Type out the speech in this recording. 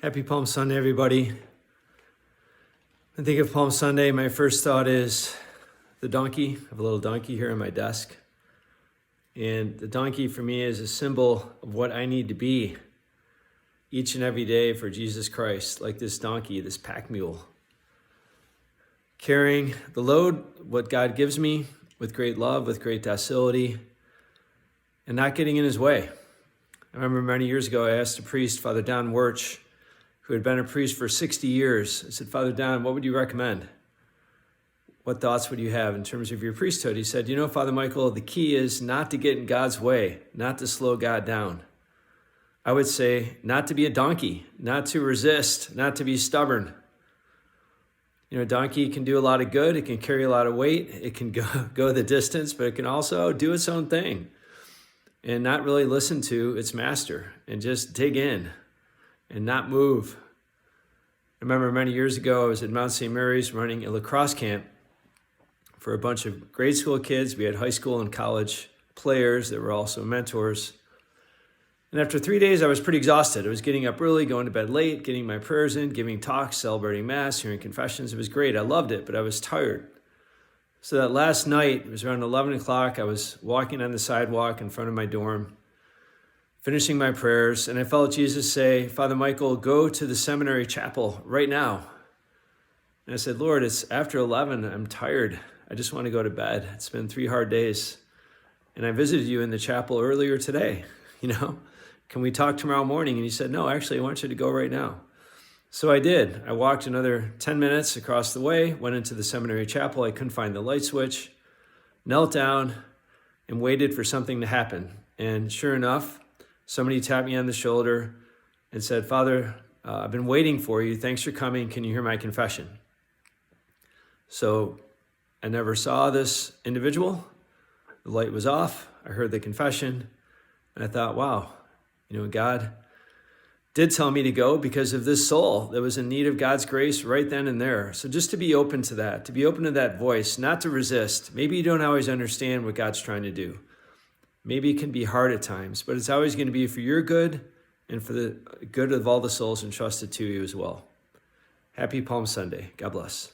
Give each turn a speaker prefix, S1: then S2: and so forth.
S1: Happy Palm Sunday, everybody. I think of Palm Sunday, my first thought is the donkey. I have a little donkey here on my desk. And the donkey for me is a symbol of what I need to be each and every day for Jesus Christ, like this donkey, this pack mule. Carrying the load, what God gives me, with great love, with great docility, and not getting in his way. I remember many years ago, I asked a priest, Father Don Wirch, who had been a priest for 60 years. I said, Father Don, what would you recommend? What thoughts would you have in terms of your priesthood? He said, Father Michael, the key is not to get in God's way, not to slow God down. I would say not to be a donkey, not to resist, not to be stubborn. A donkey can do a lot of good. It can carry a lot of weight. It can go the distance, but it can also do its own thing and not really listen to its master and just dig in and not move. I remember many years ago, I was at Mount St. Mary's running a lacrosse camp for a bunch of grade school kids. We had high school and college players that were also mentors. And after 3 days, I was pretty exhausted. I was getting up early, going to bed late, getting my prayers in, giving talks, celebrating Mass, hearing confessions. It was great. I loved it, but I was tired. So that last night, it was around 11 o'clock, I was walking on the sidewalk in front of my dorm, finishing my prayers, and I felt Jesus say, Father Michael, go to the seminary chapel right now. And I said, Lord, it's after 11. I'm tired. I just want to go to bed. It's been 3 hard days. And I visited you in the chapel earlier today. Can we talk tomorrow morning? And he said, no, actually, I want you to go right now. So I did. I walked another 10 minutes across the way, went into the seminary chapel. I couldn't find the light switch, knelt down, and waited for something to happen. And sure enough, somebody tapped me on the shoulder and said, Father, I've been waiting for you. Thanks for coming. Can you hear my confession? So I never saw this individual. The light was off. I heard the confession. And I thought, wow, God did tell me to go because of this soul that was in need of God's grace right then and there. So just to be open to that, to be open to that voice, not to resist. Maybe you don't always understand what God's trying to do. Maybe it can be hard at times, but it's always going to be for your good and for the good of all the souls entrusted to you as well. Happy Palm Sunday. God bless.